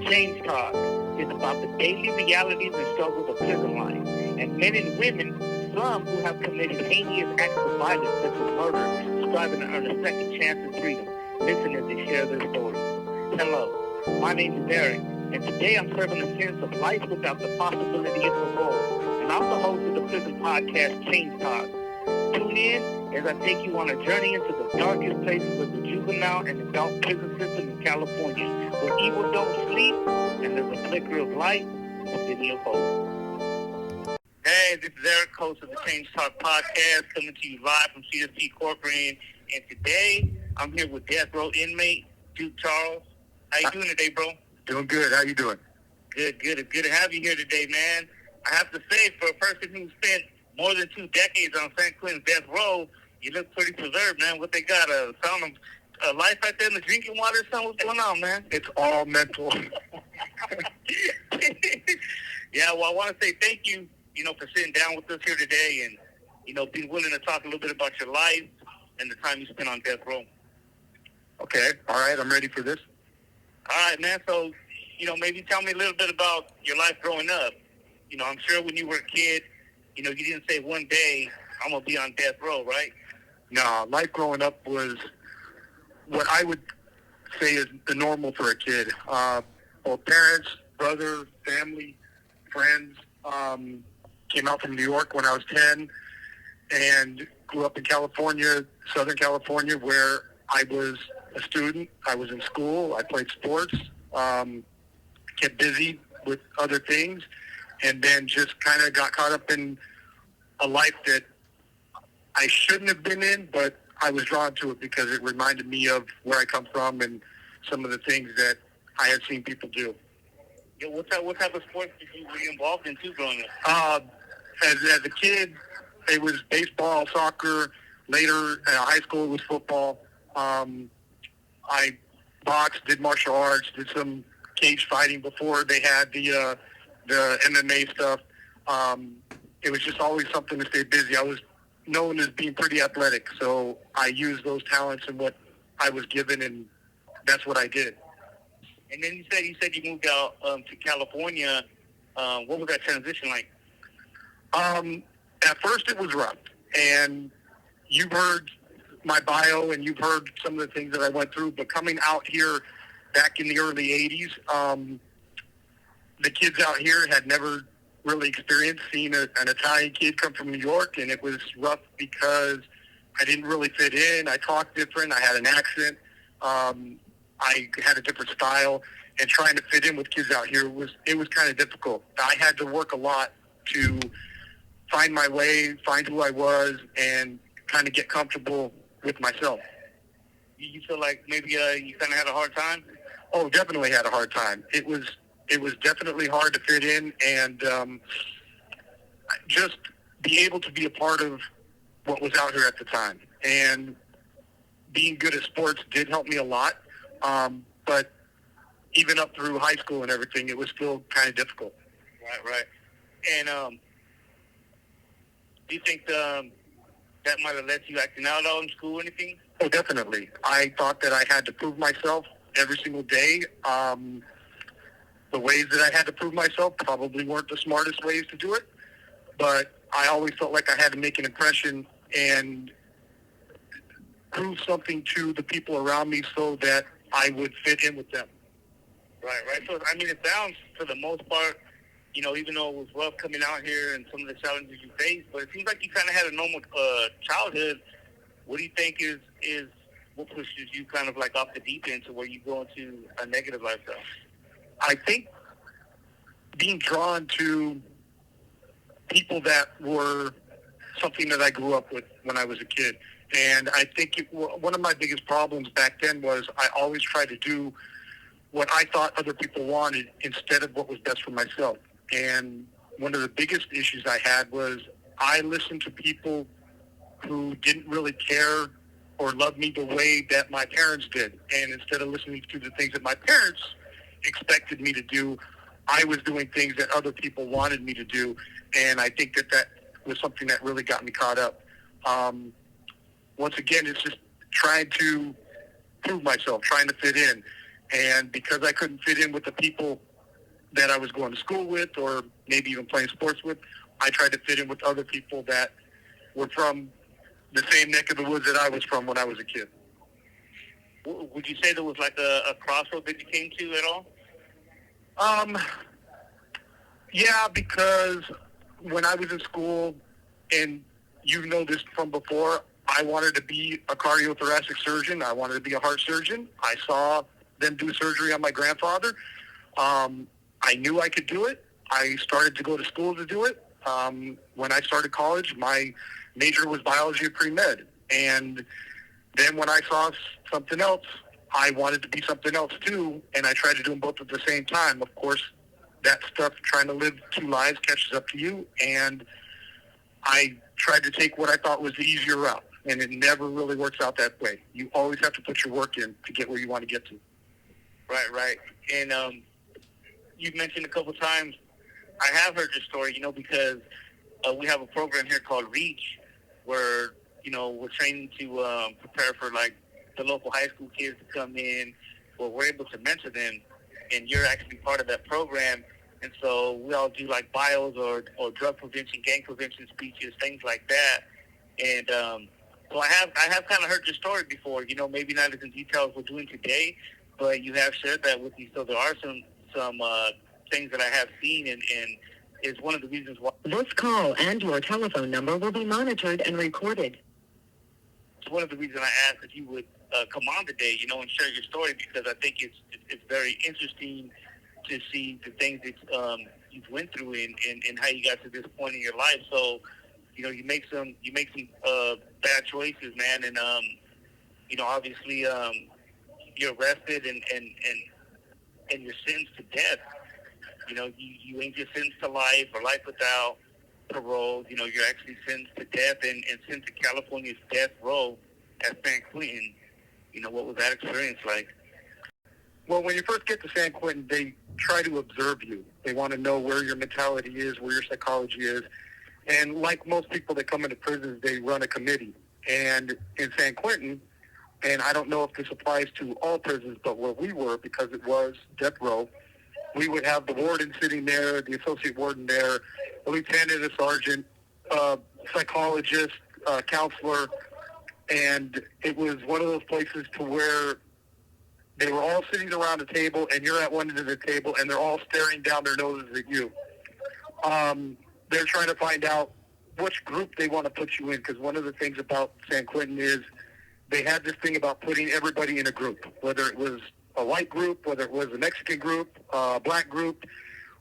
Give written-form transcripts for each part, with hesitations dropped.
Change Talk is about the daily realities and struggles of prison life, and men and women, some who have committed heinous acts of violence such as murder, striving to earn a second chance and freedom. Listen as they share their stories. Hello, my name is Eric, and today I'm serving a sense of life without the possibility of parole, and I'm the host of the prison podcast Change Talk. Tune in as I take you on a journey into the darkest places of the juvenile and adult prison system in California, where evil don't sleep and there's a flicker of light and a city of hope. Hey, this is Eric, host of the Change Talk podcast, coming to you live from CSP Corcoran. And today, I'm here with death row inmate Duke Charles. How you doing today, bro? Doing good. How you doing? Good. It's good to have you here today, man. I have to say, for a person who spent more than 2 decades on San Quentin's death row, you look pretty preserved, man. What they got? Sound of life out there in the drinking water or something? What's going on, man? It's all mental. Yeah, well, I want to say thank you, for sitting down with us here today and, being willing to talk a little bit about your life and the time you spent on death row. Okay. All right. I'm ready for this. All right, man. So, maybe tell me a little bit about your life growing up. I'm sure when you were a kid, you didn't say one day, I'm going to be on death row, right? No, life growing up was what I would say is the normal for a kid. Both parents, brother, family, friends, came out from New York when I was 10 and grew up in California, Southern California, where I was a student. I was in school. I played sports, kept busy with other things, and then just kind of got caught up in a life that I shouldn't have been in, but I was drawn to it because it reminded me of where I come from and some of the things that I had seen people do. Yeah, what type of sports did you were involved in too growing up? As a kid, it was baseball, soccer. Later, in high school, it was football. I boxed, did martial arts, did some cage fighting before they had the MMA stuff. It was just always something to stay busy. I was known as being pretty athletic, so I used those talents and what I was given, and that's what I did. And then you said you moved out to California. What was that transition like? At first, it was rough, and you've heard my bio, and you've heard some of the things that I went through. But coming out here back in the early '80s, the kids out here had never really experienced seeing an Italian kid come from New York, and it was rough because I didn't really fit in. I talked different. I had an accent. I had a different style, and trying to fit in with kids out here was kind of difficult. I had to work a lot to find my way, find who I was, and kind of get comfortable with myself. You feel like maybe you kind of had a hard time? Oh, definitely had a hard time. It was definitely hard to fit in, and just be able to be a part of what was out here at the time. And being good at sports did help me a lot, but even up through high school and everything, it was still kind of difficult. Right. And do you think that might have led to you acting out all in school or anything? Oh, definitely. I thought that I had to prove myself every single day. The ways that I had to prove myself probably weren't the smartest ways to do it, but I always felt like I had to make an impression and prove something to the people around me so that I would fit in with them. Right. So, it sounds, for the most part, even though it was rough coming out here and some of the challenges you faced, but it seems like you kind of had a normal childhood. What do you think is what pushes you kind of like off the deep end to where you go into a negative lifestyle? I think being drawn to people that were something that I grew up with when I was a kid. And I think one of my biggest problems back then was I always tried to do what I thought other people wanted instead of what was best for myself. And one of the biggest issues I had was I listened to people who didn't really care or love me the way that my parents did. And instead of listening to the things that my parents expected me to do, I was doing things that other people wanted me to do. And I think that was something that really got me caught up. Once again, it's just trying to prove myself, trying to fit in. And because I couldn't fit in with the people that I was going to school with or maybe even playing sports with, I tried to fit in with other people that were from the same neck of the woods that I was from when I was a kid. Would you say there was like a crossroad that you came to at all? Yeah, because when I was in school, and you know this from before, I wanted to be a cardiothoracic surgeon. I wanted to be a heart surgeon. I saw them do surgery on my grandfather. I knew I could do it. I started to go to school to do it. When I started college, my major was biology of pre-med. And then when I saw something else, I wanted to be something else too, and I tried to do them both at the same time. Of course, that stuff, trying to live two lives, catches up to you, and I tried to take what I thought was the easier route, and it never really works out that way. You always have to put your work in to get where you want to get to. Right. And you've mentioned a couple times, I have heard your story, because we have a program here called REACH, where, we're training to prepare for, like, the local high school kids to come in, where we're able to mentor them, and you're actually part of that program. And so we all do, like, bios or drug prevention, gang prevention speeches, things like that. And so I have kind of heard your story before, maybe not as in detail as we're doing today, but you have shared that with me. So there are some things that I have seen, and is one of the reasons why. This call and your telephone number will be monitored and recorded. It's one of the reasons I asked if you would come on today, and share your story, because I think it's very interesting to see the things that you've went through and how you got to this point in your life. So, you make some bad choices, man, and obviously you're arrested and you're sentenced to death. You ain't just sentenced to life or life without parole. You're actually sentenced to death and sent to California's death row at San Quentin. What was that experience like? Well, when you first get to San Quentin, they try to observe you. They want to know where your mentality is, where your psychology is. And like most people that come into prisons, they run a committee. And in San Quentin, and I don't know if this applies to all prisons, but where we were, because it was death row, we would have the warden sitting there, the associate warden there, a lieutenant, a sergeant, psychologist, counselor, and it was one of those places to where they were all sitting around a table, and you're at one end of the table, and they're all staring down their noses at you. They're trying to find out which group they want to put you in, because one of the things about San Quentin is they had this thing about putting everybody in a group, whether it was a white group, whether it was a Mexican group, a black group,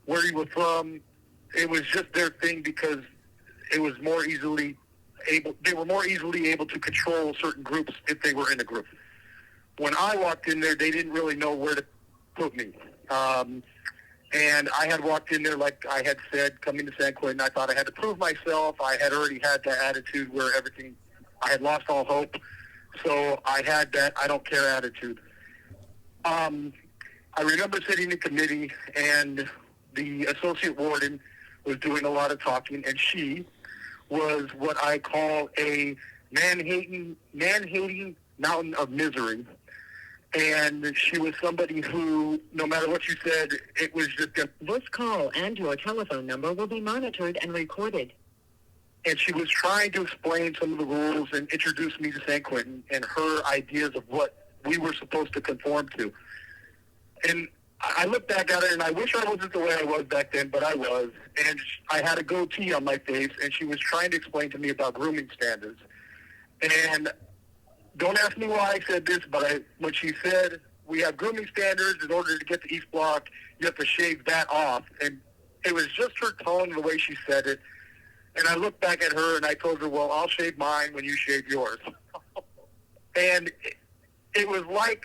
where you were from. It was just their thing because it was more easily able. They were more easily able to control certain groups if they were in a group. When I walked in there, they didn't really know where to put me. And I had walked in there, like I had said, coming to San Quentin, I thought I had to prove myself. I had already had that attitude where I had lost all hope. So I had that I don't care attitude. I remember sitting in committee, and the associate warden was doing a lot of talking, and she was what I call a man-hating mountain of misery. And she was somebody who, no matter what you said, it was just This call and your telephone number will be monitored and recorded. And she was trying to explain some of the rules and introduce me to San Quentin and her ideas of what we were supposed to conform to. And I look back at it, and I wish I wasn't the way I was back then, but I was. And I had a goatee on my face, and she was trying to explain to me about grooming standards. And don't ask me why I said this, but when she said, we have grooming standards, in order to get to East Block, you have to shave that off. And it was just her tone, the way she said it. And I looked back at her, and I told her, well, I'll shave mine when you shave yours. And it was like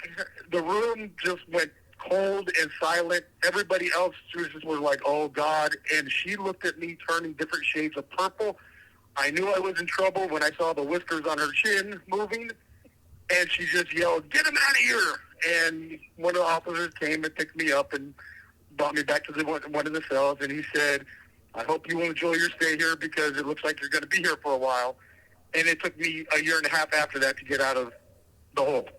the room just went cold and silent. Everybody else just was like, oh, God. And she looked at me turning different shades of purple. I knew I was in trouble when I saw the whiskers on her chin moving. And she just yelled, get him out of here. And one of the officers came and picked me up and brought me back to one of the cells. And he said, I hope you will enjoy your stay here because it looks like you're going to be here for a while. And it took me a year and a half after that to get out of the hole.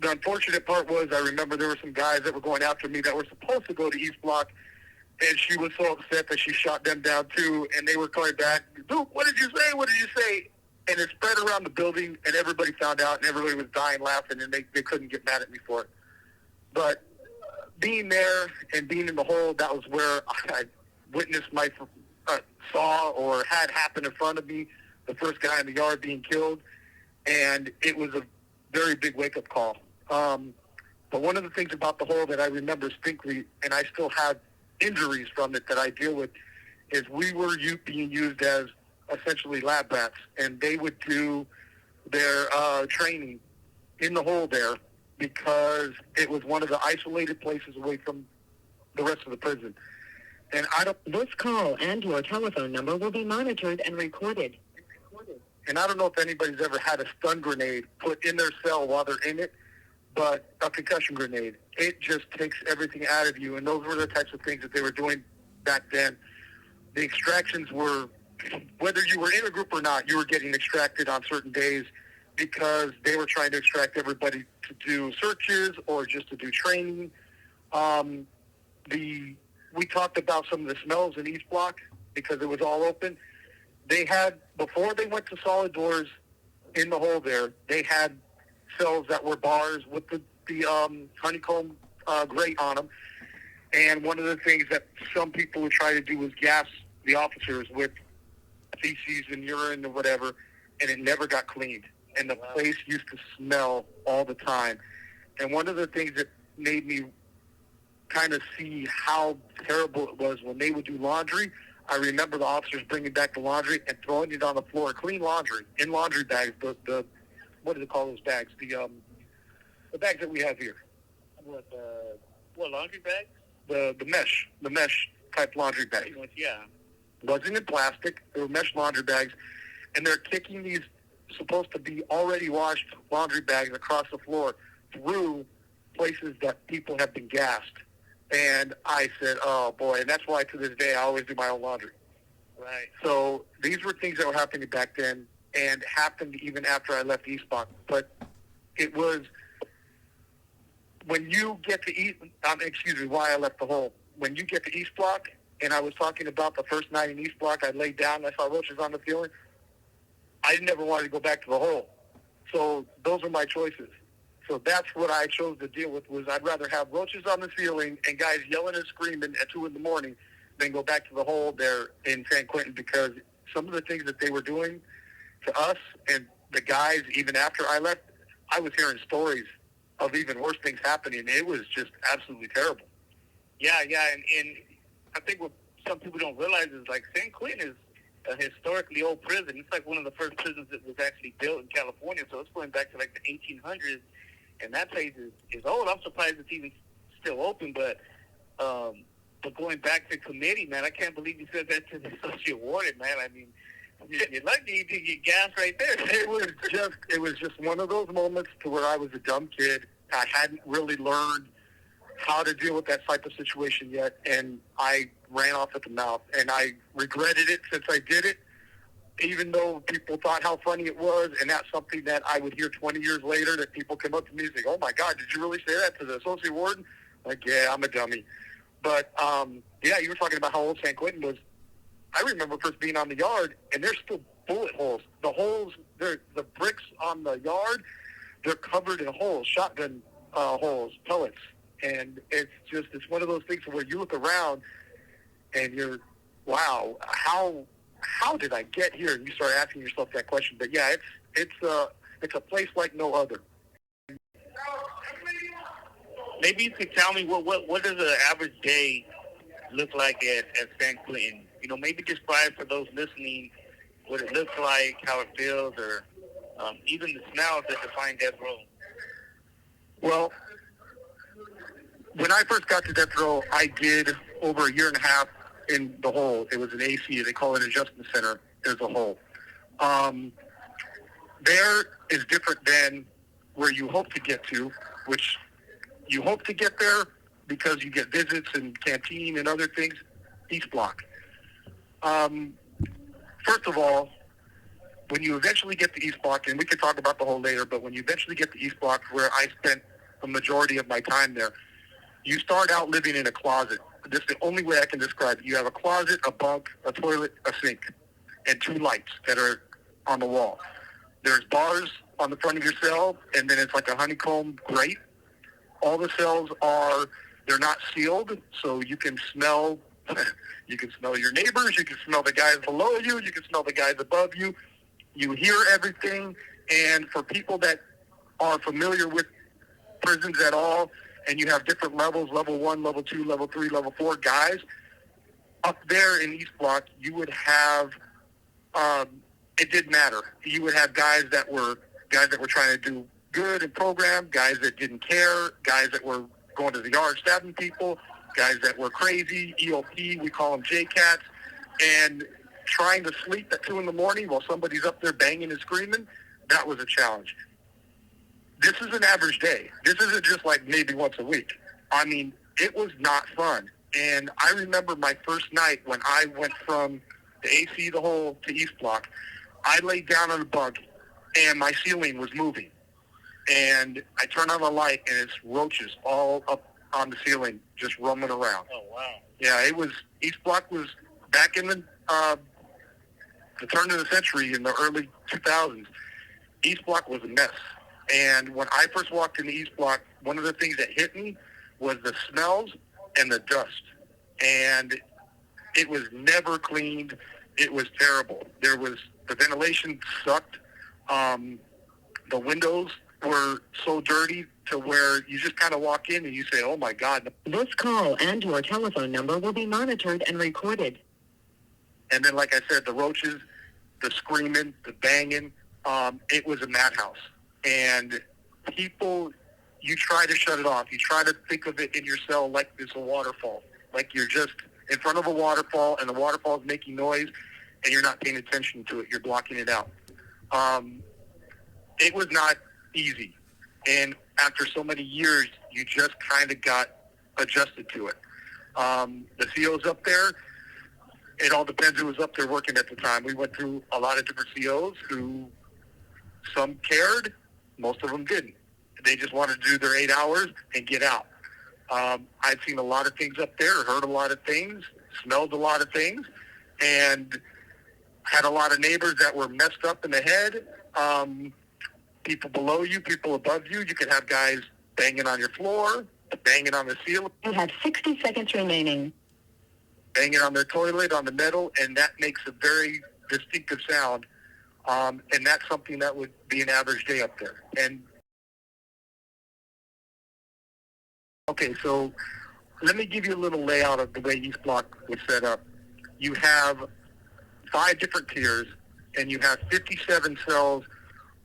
the unfortunate part was I remember there were some guys that were going after me that were supposed to go to East Block, and she was so upset that she shot them down too, and they were coming back, Duke, what did you say? What did you say? And it spread around the building, and everybody found out, and everybody was dying laughing, and they couldn't get mad at me for it. But being there and being in the hole, that was where I witnessed my saw or had happen in front of me, the first guy in the yard being killed, and it was a very big wake-up call. But one of the things about the hole that I remember distinctly, and I still have injuries from it that I deal with, is we were being used as essentially lab rats, and they would do their training in the hole there because it was one of the isolated places away from the rest of the prison. And This call and your telephone number will be monitored and recorded. And I don't know if anybody's ever had a stun grenade put in their cell while they're in it, but a concussion grenade, it just takes everything out of you. And those were the types of things that they were doing back then. The extractions were, whether you were in a group or not, you were getting extracted on certain days because they were trying to extract everybody to do searches or just to do training. We talked about some of the smells in East Block because it was all open. They had, before they went to solid doors in the hole there, they had cells that were bars with the honeycomb grate on them. And one of the things that some people would try to do was gas the officers with feces and urine or whatever, and it never got cleaned. And the place used to smell all the time. And one of the things that made me kind of see how terrible it was when they would do laundry, I remember the officers bringing back the laundry and throwing it on the floor, clean laundry, in laundry bags, the what do they call those bags? The bags that we have here. What laundry bags? The mesh type laundry bags. Yeah. Wasn't in plastic. They were mesh laundry bags, and they're kicking these supposed to be already washed laundry bags across the floor through places that people have been gassed. And I said, oh boy, and that's why to this day I always do my own laundry. Right. So these were things that were happening back then and happened even after I left East Block. But it was when you get to why I left the hole. When you get to East Block, and I was talking about the first night in East Block, I laid down, I saw roaches on the ceiling. I never wanted to go back to the hole. So those were my choices. So that's what I chose to deal with, was I'd rather have roaches on the ceiling and guys yelling and screaming at 2 a.m. than go back to the hole there in San Quentin, because some of the things that they were doing to us and the guys, even after I left, I was hearing stories of even worse things happening. It was just absolutely terrible. Yeah, and I think what some people don't realize is, like, San Quentin is a historically old prison. It's like one of the first prisons that was actually built in California, so it's going back to like the 1800s, and that place is old. I'm surprised it's even still open, but going back to committee, man, I can't believe you said that to the associate warden, man. I mean, you're lucky to get gas right there. It was just one of those moments to where I was a dumb kid. I hadn't really learned how to deal with that type of situation yet, and I ran off at the mouth, and I regretted it since I did it, even though people thought how funny it was, and that's something that I would hear 20 years later, that people come up to me and say, oh my God, did you really say that to the associate warden? Like, yeah, I'm a dummy. But, yeah, you were talking about how old San Quentin was. I remember first being on the yard, and there's still bullet holes. The holes, the bricks on the yard, they're covered in holes, shotgun holes, pellets. And it's one of those things where you look around and you're, wow, how did I get here? And you start asking yourself that question. But yeah, it's a place like no other. Maybe you could tell me what does an average day look like at San Quentin? You know, maybe describe for those listening what it looks like, how it feels, or even the smells that define death row. Well, when I first got to death row, I did over a year and a half in the hole. It was an AC. They call it an adjustment center. There's a hole. There is different than where you hope to get to, which you hope to get there because you get visits and canteen and other things. East Block. First of all, when you eventually get to East Block, and we could talk about the hole later, but when you eventually get to East Block, where I spent the majority of my time there. You start out living in a closet. This is the only way I can describe it. You have a closet, a bunk, a toilet, a sink, and 2 lights that are on the wall. There's bars on the front of your cell, and then it's like a honeycomb grate. All the cells they're not sealed, so you can smell you can smell your neighbors, you can smell the guys below you, you can smell the guys above you. You hear everything, and for people that are familiar with prisons at all, and you have different levels, level 1, level 2, level 3, level 4 guys, up there in East Block, you would have, it didn't matter. You would have guys that were trying to do good and program, guys that didn't care, guys that were going to the yard stabbing people, guys that were crazy, EOP, we call them J-Cats, and trying to sleep at 2 in the morning while somebody's up there banging and screaming, that was a challenge. This is an average day. This isn't just like maybe once a week. I mean, it was not fun. And I remember my first night when I went from the AC the hole to East Block, I laid down on a bunk and my ceiling was moving. And I turned on the light and it's roaches all up on the ceiling just roaming around. Oh, wow. Yeah, East Block was back in the turn of the century in the early 2000s. East Block was a mess. And when I first walked into East Block, one of the things that hit me was the smells and the dust. And it was never cleaned. It was terrible. The ventilation sucked. The windows were so dirty to where you just kind of walk in and you say, oh my God. This call and your telephone number will be monitored and recorded. And then, like I said, the roaches, the screaming, the banging, it was a madhouse. And people, you try to shut it off. You try to think of it in your cell like it's a waterfall. Like you're just in front of a waterfall and the waterfall is making noise and you're not paying attention to it. You're blocking it out. It was not easy. And after so many years, you just kind of got adjusted to it. The COs up there, it all depends who was up there working at the time. We went through a lot of different COs who some cared, most of them didn't. They just wanted to do their 8 hours and get out. I've seen a lot of things up there, heard a lot of things, smelled a lot of things, and had a lot of neighbors that were messed up in the head. People below you, people above you. You could have guys banging on your floor, banging on the ceiling. You have 60 seconds remaining. Banging on their toilet, on the metal, and that makes a very distinctive sound. And that's something that would be an average day up there. And okay, so let me give you a little layout of the way East Block was set up. You have 5 different tiers, and you have 57 cells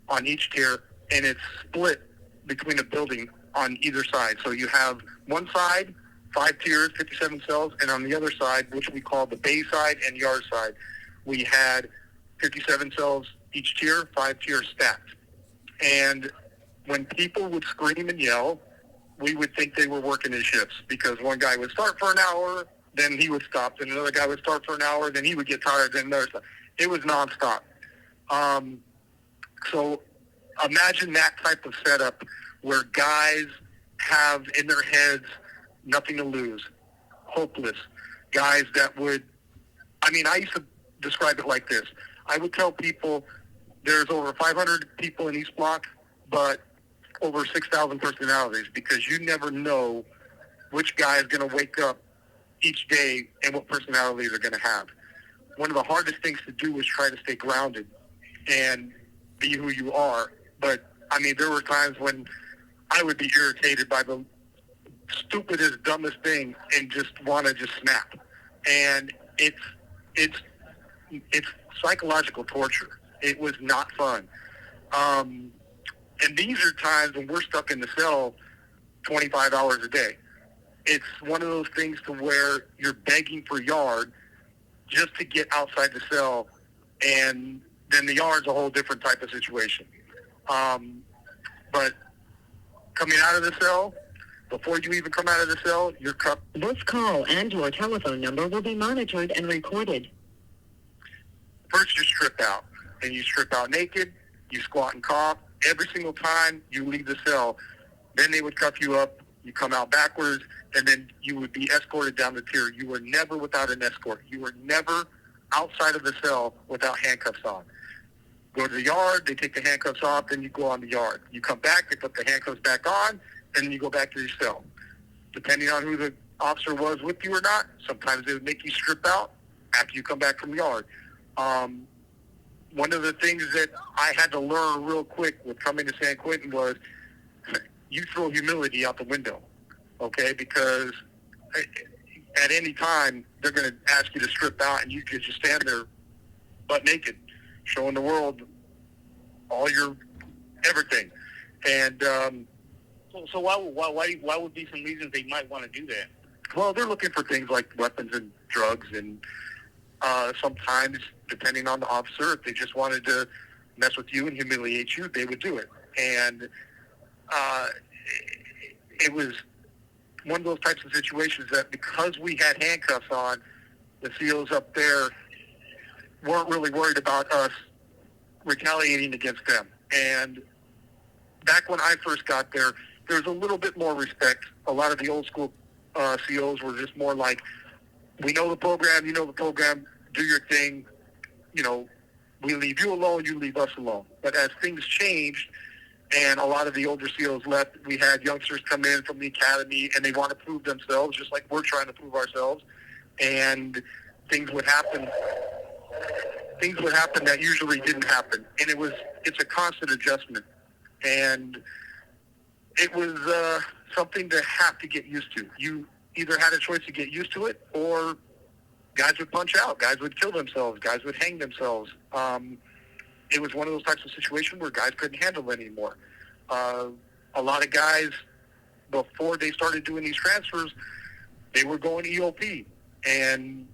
on each tier, and it's split between a building on either side. So you have one side, 5 tiers, 57 cells, and on the other side, which we call the bay side and yard side, we had 57 cells each tier, 5 tiers stacked. And when people would scream and yell, we would think they were working in shifts because one guy would start for an hour, then he would stop, then another guy would start for an hour, then he would get tired, then another stuff. It was nonstop. So imagine that type of setup where guys have in their heads nothing to lose, hopeless, guys that would, I used to describe it like this. I would tell people there's over 500 people in East Block, but over 6,000 personalities because you never know which guy is going to wake up each day and what personalities they're going to have. One of the hardest things to do is try to stay grounded and be who you are. But, there were times when I would be irritated by the stupidest, dumbest thing and just want to just snap. And it's psychological torture. It was not fun. And these are times when we're stuck in the cell 25 hours a day. It's one of those things to where you're begging for yard just to get outside the cell, and then the yard's a whole different type of situation. But coming out of the cell, before you even come out of the cell, you're cuffed. This call and your telephone number will be monitored and recorded. First, you strip out, and you strip out naked. You squat and cough. Every single time you leave the cell, Then they would cuff you up. You come out backwards, and then you would be escorted down the tier. You were never without an escort. You were never outside of the cell without handcuffs on. Go to the yard, they take the handcuffs off, then you go on the yard. You come back, they put the handcuffs back on, and then you go back to your cell. Depending on who the officer was with you or not, sometimes they would make you strip out after you come back from the yard. One of the things that I had to learn real quick with coming to San Quentin was you throw humility out the window, okay? Because at any time, they're going to ask you to strip out, and you could just stand there butt naked, showing the world all your everything. And so why would be some reasons they might want to do that? well, they're looking for things like weapons and drugs, and sometimes, depending on the officer, if they just wanted to mess with you and humiliate you, they would do it. And it was one of those types of situations that because we had handcuffs on, the SEALs up there weren't really worried about us retaliating against them. And back when I first got there, there was a little bit more respect. A lot of the old school SEALs were just more like, we know the program, you know the program, do your thing. You know, we leave you alone, you leave us alone. But as things changed and a lot of the older SEALs left, we had youngsters come in from the academy and they want to prove themselves just like we're trying to prove ourselves. And things would happen that usually didn't happen. And it's a constant adjustment. And it was something to have to get used to. You either had a choice to get used to it, or guys would punch out, guys would kill themselves, guys would hang themselves. It was one of those types of situations where guys couldn't handle it anymore. A lot of guys, before they started doing these transfers, they were going EOP and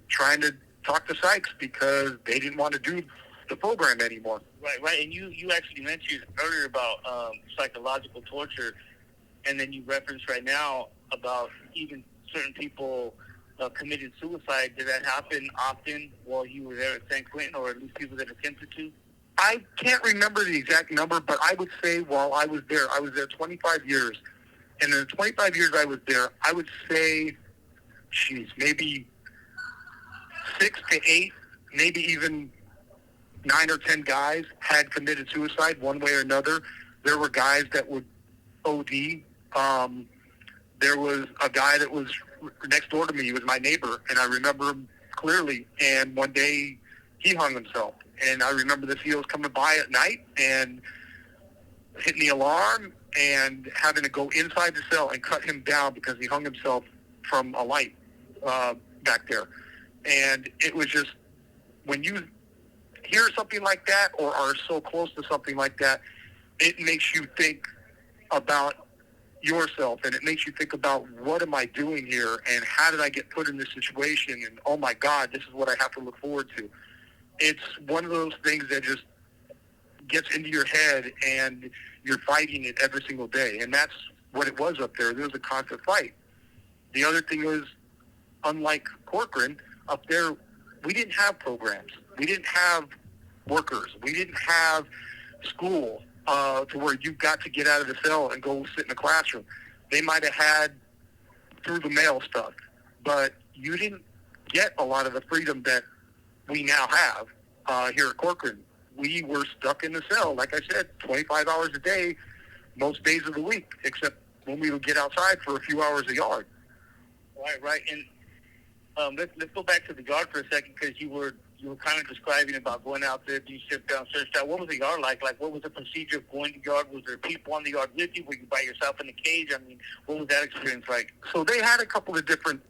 trying to talk to psychs because they didn't want to do the program anymore. Right. And you actually mentioned earlier about psychological torture, and then you referenced right now about even certain people committed suicide. Did that happen often while you were there at San Quentin, or at least people that attempted to? I can't remember the exact number, but I would say while I was there 25 years. And in the 25 years I was there, I would say, maybe 6 to 8, maybe even 9 or 10 guys had committed suicide one way or another. There were guys that would OD. There was a guy that was next door to me. He was my neighbor, and I remember him clearly. And one day he hung himself. And I remember the SEALs coming by at night and hitting the alarm and having to go inside the cell and cut him down because he hung himself from a light back there. And it was just, when you hear something like that or are so close to something like that, it makes you think about yourself, and it makes you think about, what am I doing here, and how did I get put in this situation, and oh my God, this is what I have to look forward to. It's one of those things that just gets into your head, and you're fighting it every single day, and that's what it was up there. There was a constant fight. The other thing was, unlike Corcoran, up there, we didn't have programs. We didn't have workers. We didn't have school to where you got to get out of the cell and go sit in the classroom. They might have had through the mail stuff, but you didn't get a lot of the freedom that we now have here at Corcoran. We were stuck in the cell, like I said, 25 hours a day, most days of the week, except when we would get outside for a few hours a yard. Right. And let's go back to the yard for a second, because you were kind of describing about going out there, being stripped down, searched out. What was the yard like? Like, what was the procedure of going to the yard? Was there people on the yard with you? Were you by yourself in the cage? I mean, what was that experience like? So they had a couple of different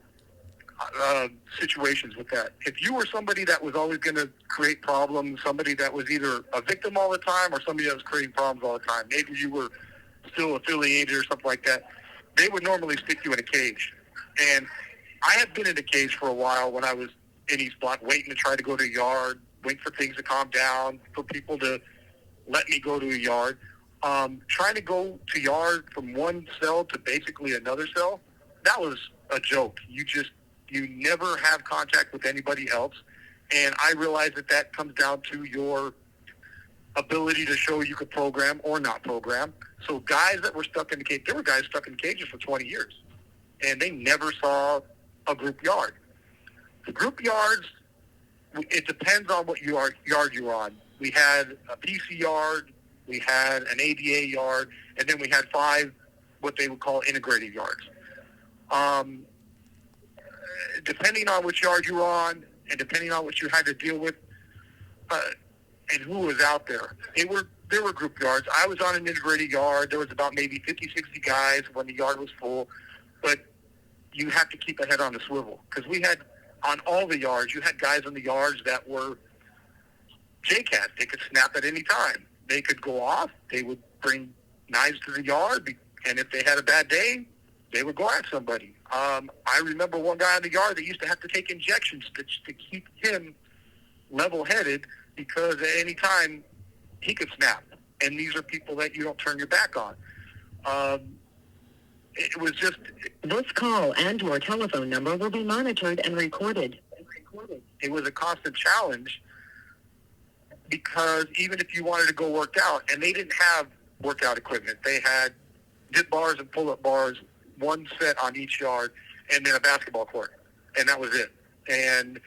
situations with that. If you were somebody that was always going to create problems, somebody that was either a victim all the time or somebody that was creating problems all the time, maybe you were still affiliated or something like that, they would normally stick you in a cage. And I had been in a cage for a while when I was in East Block, waiting to try to go to a yard, waiting for things to calm down, for people to let me go to a yard. Trying to go to yard from one cell to basically another cell, that was a joke. You never have contact with anybody else. And I realize that comes down to your ability to show you could program or not program. So guys that were stuck in the cage, there were guys stuck in cages for 20 years, and they never saw a group yard. The group yards, it depends on what yard you're on. We had a PC yard, we had an ADA yard, and then we had 5 what they would call integrated yards. Depending on which yard you were on and depending on what you had to deal with and who was out there, there were group yards. I was on an integrated yard. There was about maybe 50, 60 guys when the yard was full, but you have to keep a head on the swivel because we had, on all the yards, you had guys in the yards that were JCATs. They could snap at any time. They could go off. They would bring knives to the yard, and if they had a bad day, they would go at somebody. I remember one guy in the yard that used to have to take injections to keep him level-headed because at any time he could snap. And these are people that you don't turn your back on. It was just... This call and your telephone number will be monitored and recorded. It was a constant challenge because even if you wanted to go work out, and they didn't have workout equipment. They had dip bars and pull-up bars, one set on each yard, and then a basketball court. And that was it. And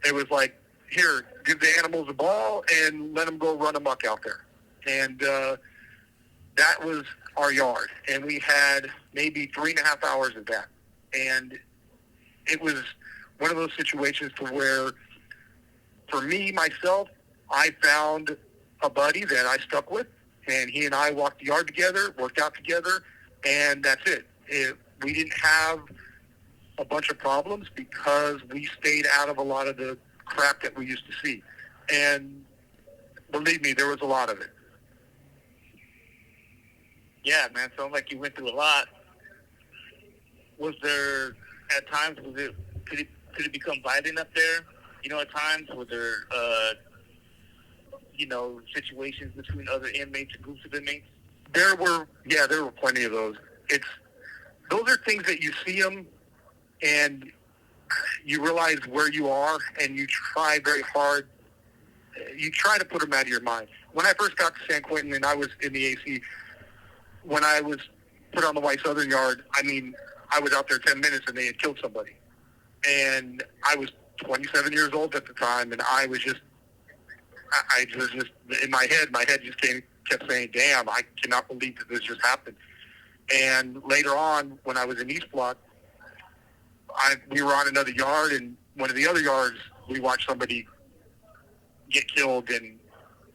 it was like, here, give the animals a ball and let them go run amok out there. And that was our yard. And we had maybe 3.5 hours of that. And it was one of those situations to where, for me, myself, I found a buddy that I stuck with, and he and I walked the yard together, worked out together, and that's it. We didn't have a bunch of problems because we stayed out of a lot of the crap that we used to see. And believe me, there was a lot of it. Yeah, man, sounds like you went through a lot. Was there, at times, could it become violent up there? You know, at times, were there, situations between other inmates and groups of inmates? There were plenty of those. Those are things that you see them and you realize where you are and you try very hard. You try to put them out of your mind. When I first got to San Quentin and I was in the AC, when I was put on the White Southern Yard, I was out there 10 minutes and they had killed somebody. And I was 27 years old at the time, and I was just in my head just kept saying, damn, I cannot believe that this just happened. And later on, when I was in East Block, we were on another yard, and one of the other yards, we watched somebody get killed, and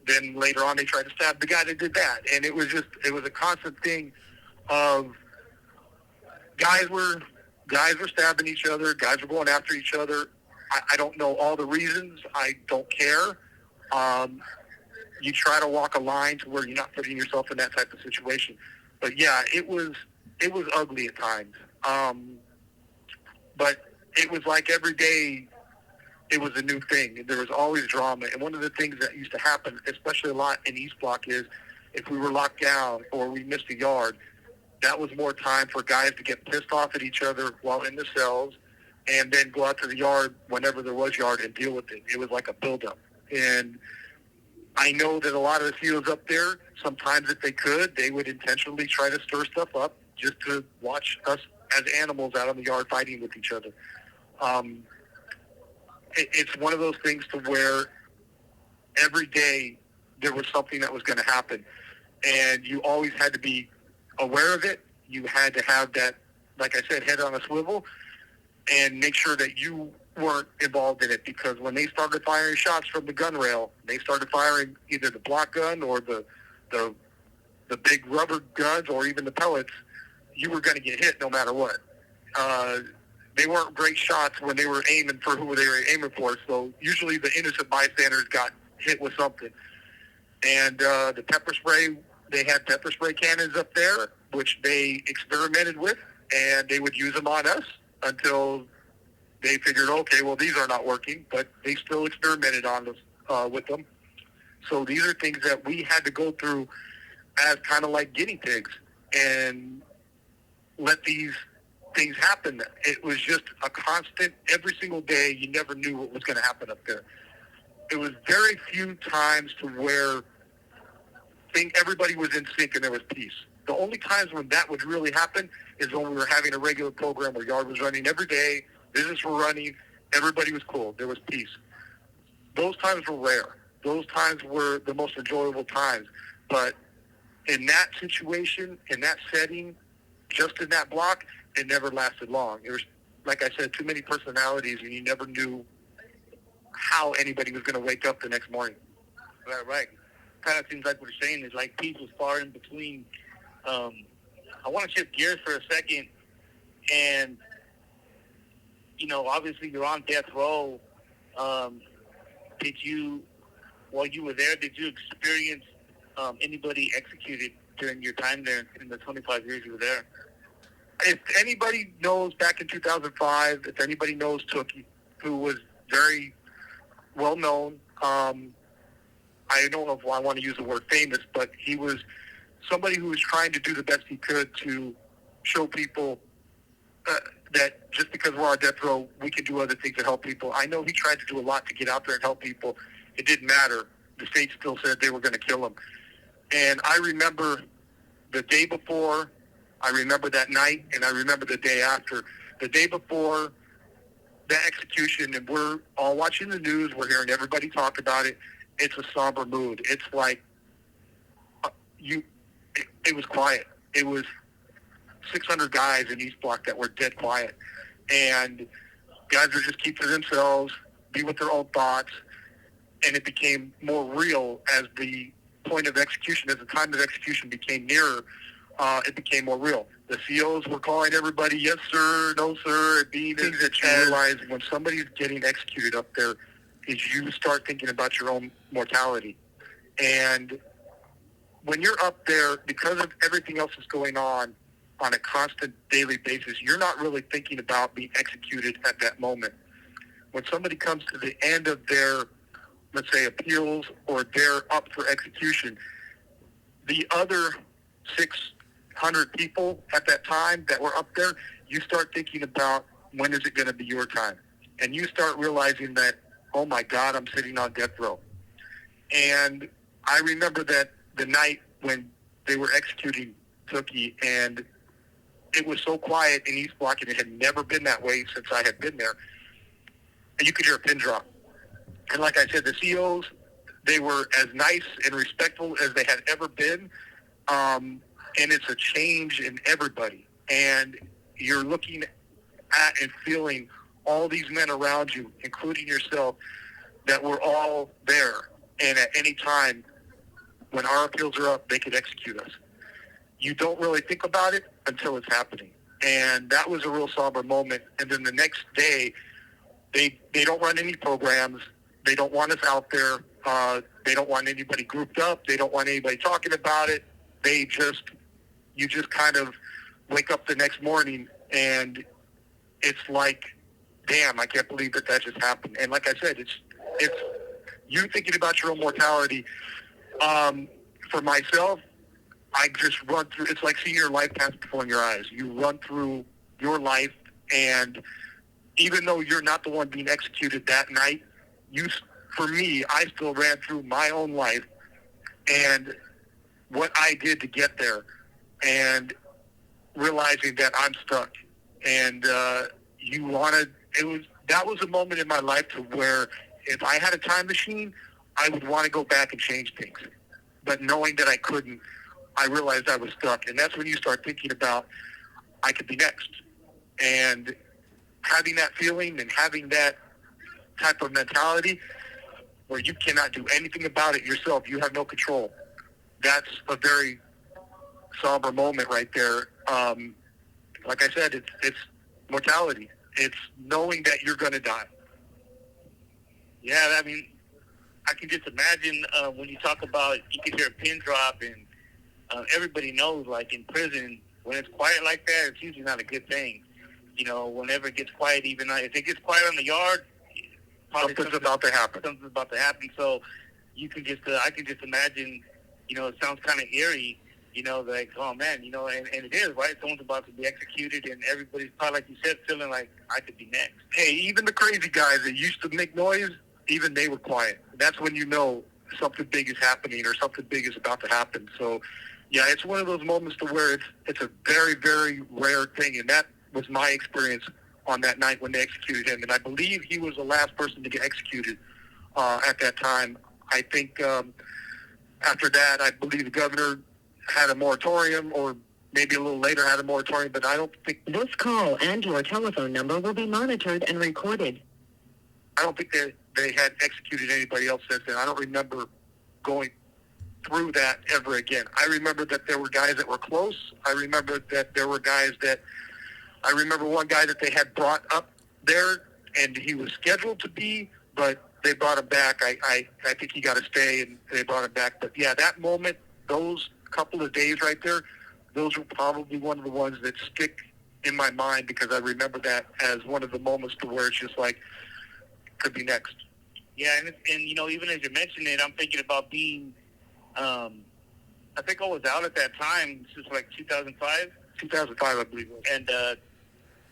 then later on, they tried to stab the guy that did that. And it was a constant thing of guys were stabbing each other, guys were going after each other. I don't know all the reasons. I don't care. You try to walk a line to where you're not putting yourself in that type of situation. But yeah, it was ugly at times. But it was like every day it was a new thing. There was always drama. And one of the things that used to happen, especially a lot in East Block, is if we were locked down or we missed a yard, that was more time for guys to get pissed off at each other while in the cells and then go out to the yard whenever there was yard and deal with it. It was like a buildup. And I know that a lot of the fields up there, sometimes if they could, they would intentionally try to stir stuff up just to watch us as animals out on the yard fighting with each other. It's one of those things to where every day there was something that was going to happen. And you always had to be aware of it. You had to have that, like I said, head on a swivel and make sure that you weren't involved in it, because when they started firing shots from the gun rail, they started firing either the block gun or the big rubber guns or even the pellets, you were going to get hit no matter what. They weren't great shots when they were aiming for who they were aiming for, so usually the innocent bystanders got hit with something. And the pepper spray, they had pepper spray cannons up there, which they experimented with, and they would use them on us until they figured, okay, well, these are not working, but they still experimented on us with them. So these are things that we had to go through as kind of like guinea pigs and let these things happen. It was just a constant, every single day. You never knew what was going to happen up there. It was very few times to where everybody was in sync and there was peace. The only times when that would really happen is when we were having a regular program where yard was running every day, business were running, everybody was cool, there was peace. Those times were rare. Those times were the most enjoyable times. But in that situation, in that setting, just in that block, it never lasted long. It was, like I said, too many personalities, and you never knew how anybody was going to wake up the next morning. Right. Kind of seems like what you're saying is like peace was far in between. I want to shift gears for a second, and obviously you're on death row. While you were there, did you experience anybody executed during your time there in the 25 years you were there? If anybody knows, back in 2005, if anybody knows Tookie, who was very well known, I don't know if I want to use the word famous, but he was somebody who was trying to do the best he could to show people that just because we're on death row, we can do other things to help people. I know he tried to do a lot to get out there and help people. It didn't matter. The state still said they were going to kill him. And I remember the day before, I remember that night, and I remember the day after. The day before the execution, and we're all watching the news, we're hearing everybody talk about it. It's a somber mood. It's like it was quiet. It was 600 guys in East Block that were dead quiet. And guys were just keep to themselves, be with their own thoughts, and it became more real as the point of execution, as the time of execution became nearer, it became more real. The COs were calling everybody, yes, sir, no, sir, being things that you realize when somebody's getting executed up there is you start thinking about your own mortality. And when you're up there, because of everything else that's going on a constant daily basis, you're not really thinking about being executed at that moment. When somebody comes to the end of their, let's say, appeals, or they're up for execution, the other 600 people at that time that were up there, you start thinking about when is it going to be your time. And you start realizing that, oh my God, I'm sitting on death row. And I remember that the night when they were executing Tookie, and it was so quiet in East Block, and it had never been that way since I had been there. And you could hear a pin drop. And like I said, the COs, they were as nice and respectful as they had ever been. And it's a change in everybody. And you're looking at and feeling all these men around you, including yourself, that were all there. And at any time, when our appeals are up, they could execute us. You don't really think about it until it's happening. And that was a real somber moment. And then the next day, they don't run any programs. They don't want us out there. They don't want anybody grouped up. They don't want anybody talking about it. You just kind of wake up the next morning, and it's like, damn, I can't believe that just happened. And like I said, it's you thinking about your own mortality. For myself, I just run through, it's like seeing your life pass before your eyes. You run through your life, and even though you're not the one being executed that night, for me, I still ran through my own life and what I did to get there, and realizing that I'm stuck. And that was a moment in my life to where if I had a time machine, I would want to go back and change things. But knowing that I couldn't, I realized I was stuck. And that's when you start thinking about, I could be next. And having that feeling and having that type of mentality where you cannot do anything about it yourself, you have no control. That's a very somber moment right there. Like I said, it's mortality. It's knowing that you're going to die. Yeah, I mean, I can just imagine when you talk about, you can hear a pin drop, and everybody knows, like in prison, when it's quiet like that, it's usually not a good thing. Whenever it gets quiet, even if it gets quiet on the yard, Something's about to happen. Something's about to happen. So I can just imagine, it sounds kind of eerie, like, oh man, and it is, right? Someone's about to be executed, and everybody's probably, like you said, feeling like I could be next. Hey, even the crazy guys that used to make noise, even they were quiet. That's when you know something big is happening or something big is about to happen. So, yeah, it's one of those moments to where it's a very, very rare thing, and that was my experience on that night when they executed him. And I believe he was the last person to get executed at that time. I think after that, I believe the governor had a moratorium, or maybe a little later had a moratorium, but I don't think... This call and your telephone number will be monitored and recorded. I don't think they had executed anybody else since then. I don't remember going through that ever again. I remember that there were guys that were close. I remember that there were guys that... I remember one guy that they had brought up there, and he was scheduled to be, but they brought him back. I think he got to stay, and they brought him back. But, yeah, that moment, those couple of days right there, those were probably one of the ones that stick in my mind, because I remember that as one of the moments to where it's just like, could be next. Yeah, and even as you mentioned it, I'm thinking about being, I think I was out at that time. This was like 2005? 2005, I believe it was. And,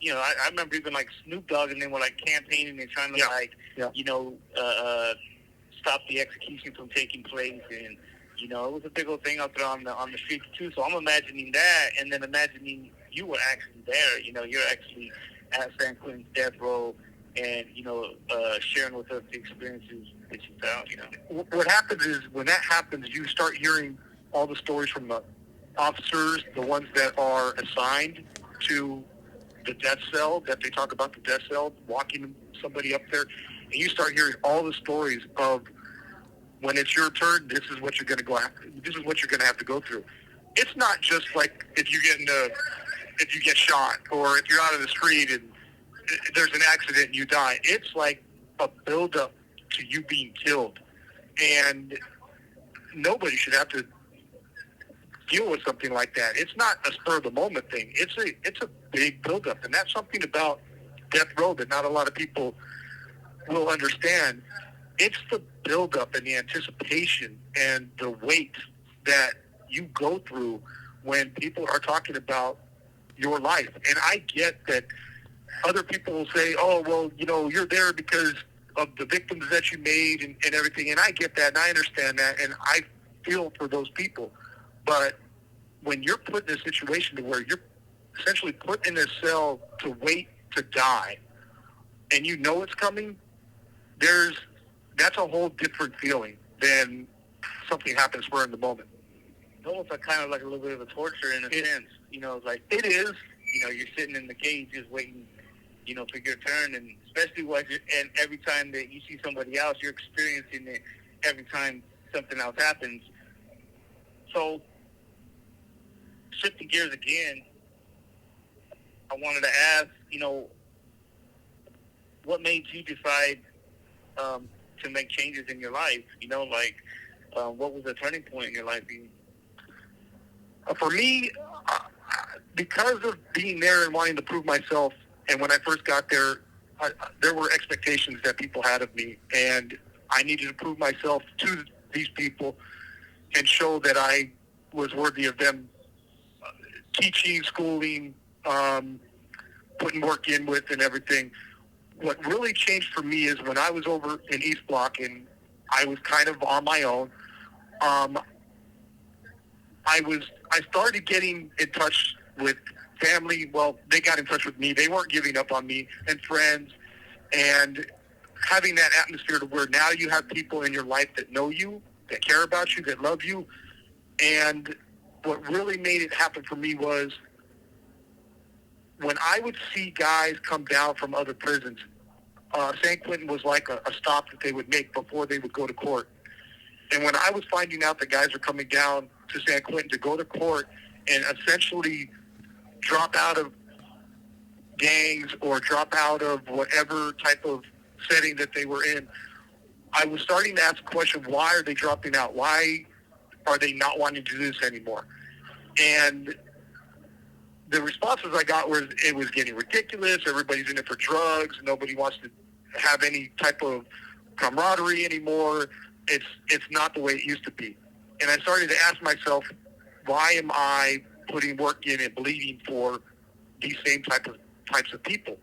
I remember even like Snoop Dogg and them were like campaigning and trying to stop the execution from taking place. And, it was a big old thing out there on the streets too. So I'm imagining that, and then imagining you were actually there. You're actually at San Quentin's death row, and sharing with us the experiences that you found. What happens is when that happens, you start hearing all the stories from the officers, the ones that are assigned to the death cell, that they talk about the death cell, walking somebody up there, and you start hearing all the stories of when it's your turn, this is what you're going to go. This is what you're going to have to go through. It's not just like if you get shot, or if you're out of the street and there's an accident and you die. It's like a build-up to you being killed, and nobody should have to deal with something like that. It's not a spur-of-the-moment thing. It's a big build-up, and that's something about death row that not a lot of people will understand. It's the build-up and the anticipation and the weight that you go through when people are talking about your life. And I get that other people will say, oh, well, you're there because of the victims that you made and everything. And I get that, and I understand that, and I feel for those people. But when you're put in a situation to where you're essentially put in a cell to wait to die, and you know it's coming, that's a whole different feeling than something happens spur in the moment. It's almost kind of like a little bit of a torture in a sense. Like it is. You're sitting in the cage just waiting, for your turn, and especially and every time that you see somebody else, you're experiencing it every time something else happens. So, shifting gears again, I wanted to ask, what made you decide to make changes in your life? What was the turning point in your life? For me, because of being there and wanting to prove myself, and when I first got there, there were expectations that people had of me, and I needed to prove myself to these people and show that I was worthy of them teaching, schooling, putting work in with and everything. What really changed for me is when I was over in East Block and I was kind of on my own, I started getting in touch with family. Well, they got in touch with me. They weren't giving up on me, and friends, and having that atmosphere to where now you have people in your life that know you, that care about you, that love you. And what really made it happen for me was when I would see guys come down from other prisons, San Quentin was like a stop that they would make before they would go to court. And when I was finding out that guys were coming down to San Quentin to go to court and essentially drop out of gangs or drop out of whatever type of setting that they were in, I was starting to ask the question, why are they dropping out? Why are they not wanting to do this anymore? And the responses I got was it was getting ridiculous. Everybody's in it for drugs. Nobody wants to have any type of camaraderie anymore. It's not the way it used to be. And I started to ask myself, why am I putting work in and bleeding for these same types of people?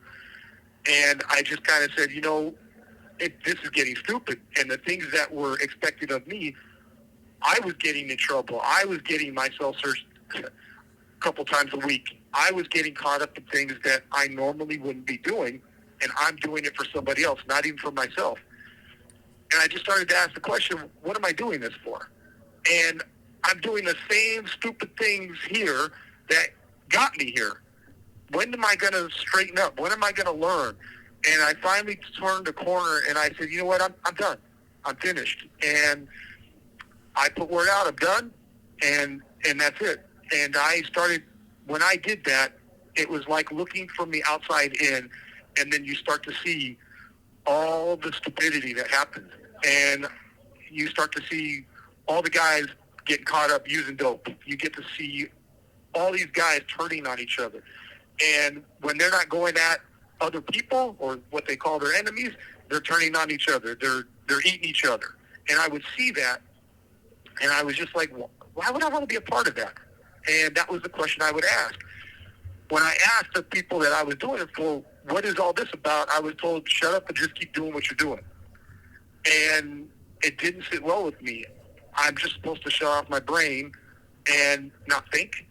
And I just kind of said, this is getting stupid. And the things that were expected of me, I was getting in trouble. I was getting myself searched a couple times a week. I was getting caught up in things that I normally wouldn't be doing, and I'm doing it for somebody else, not even for myself. And I just started to ask the question, what am I doing this for? And I'm doing the same stupid things here that got me here. When am I going to straighten up? When am I going to learn? And I finally turned a corner, and I said, you know what, I'm done. I'm finished. And I put word out, I'm done, and that's it. And I started, when I did that, it was like looking from the outside in, and then you start to see all the stupidity that happens. And you start to see all the guys getting caught up using dope. You get to see all these guys turning on each other. And when they're not going at other people or what they call their enemies, they're turning on each other. They're eating each other. And I would see that, and I was just like, well, why would I want to be a part of that? And that was the question I would ask. When I asked the people that I was doing it for, what is all this about? I was told, shut up and just keep doing what you're doing. And it didn't sit well with me. I'm just supposed to shut off my brain and not think.